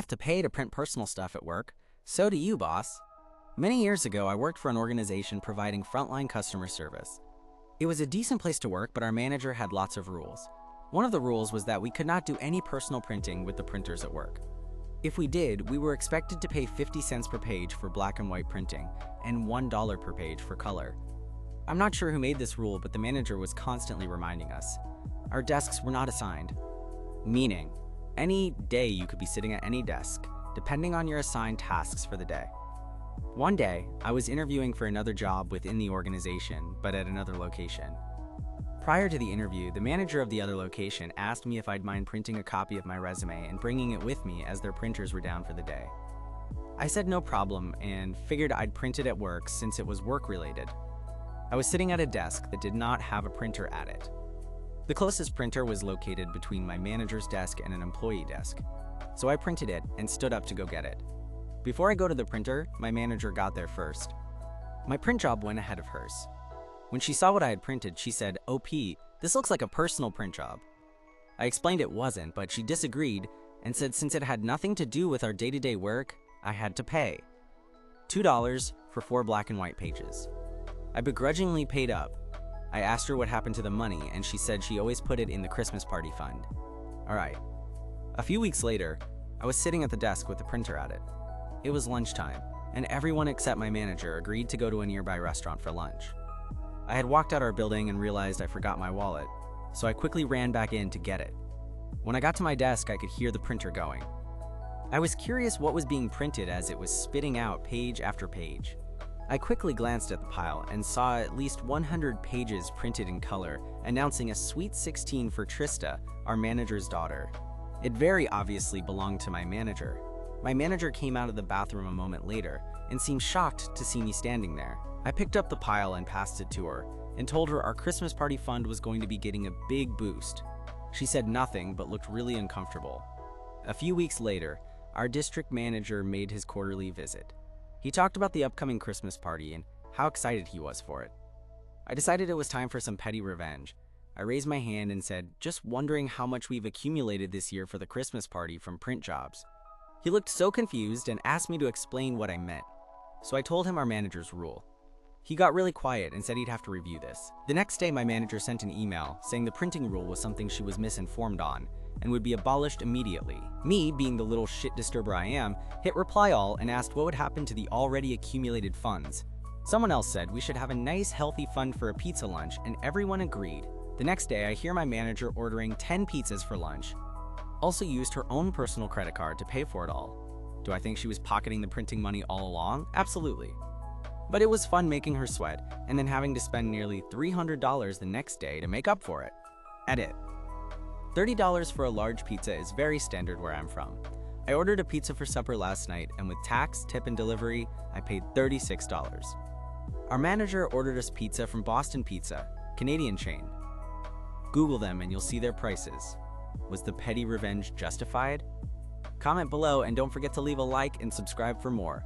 have to pay to print personal stuff at work. So do you, boss. Many years ago, I worked for an organization providing frontline customer service. It was a decent place to work, but our manager had lots of rules. One of the rules was that we could not do any personal printing with the printers at work. If we did, we were expected to pay 50 cents per page for black and white printing and $1 per page for color. I'm not sure who made this rule, but the manager was constantly reminding us. Our desks were not assigned, meaning any day you could be sitting at any desk, depending on your assigned tasks for the day. One day, I was interviewing for another job within the organization, but at another location. Prior to the interview, the manager of the other location asked me if I'd mind printing a copy of my resume and bringing it with me as their printers were down for the day. I said no problem and figured I'd print it at work since it was work-related. I was sitting at a desk that did not have a printer at it. The closest printer was located between my manager's desk and an employee desk, so I printed it and stood up to go get it. Before I go to the printer, my manager got there first. My print job went ahead of hers. When she saw what I had printed, she said, "OP, this looks like a personal print job." I explained it wasn't, but she disagreed and said since it had nothing to do with our day-to-day work, I had to pay $2 for 4 black and white pages. I begrudgingly paid up. I asked her what happened to the money, and she said she always put it in the Christmas party fund. Alright. A few weeks later, I was sitting at the desk with the printer at it. It was lunchtime, and everyone except my manager agreed to go to a nearby restaurant for lunch. I had walked out our building and realized I forgot my wallet, so I quickly ran back in to get it. When I got to my desk, I could hear the printer going. I was curious what was being printed as it was spitting out page after page. I quickly glanced at the pile and saw at least 100 pages printed in color, announcing a Sweet 16 for Trista, our manager's daughter. It very obviously belonged to my manager. My manager came out of the bathroom a moment later and seemed shocked to see me standing there. I picked up the pile and passed it to her and told her our Christmas party fund was going to be getting a big boost. She said nothing but looked really uncomfortable. A few weeks later, our district manager made his quarterly visit. He talked about the upcoming Christmas party and how excited he was for it. I decided it was time for some petty revenge. I raised my hand and said, "Just wondering how much we've accumulated this year for the Christmas party from print jobs." He looked so confused and asked me to explain what I meant. So I told him our manager's rule. He got really quiet and said he'd have to review this. The next day, my manager sent an email saying the printing rule was something she was misinformed on and would be abolished immediately. Me, being the little shit disturber I am, hit reply all and asked what would happen to the already accumulated funds. Someone else said we should have a nice healthy fund for a pizza lunch, and everyone agreed. The next day, I hear my manager ordering 10 pizzas for lunch. Also used her own personal credit card to pay for it all. Do I think she was pocketing the printing money all along? Absolutely. But it was fun making her sweat and then having to spend nearly $300 the next day to make up for it. Edit. $30 for a large pizza is very standard where I'm from. I ordered a pizza for supper last night, and with tax, tip, and delivery, I paid $36. Our manager ordered us pizza from Boston Pizza, Canadian chain. Google them and you'll see their prices. Was the petty revenge justified? Comment below and don't forget to leave a like and subscribe for more.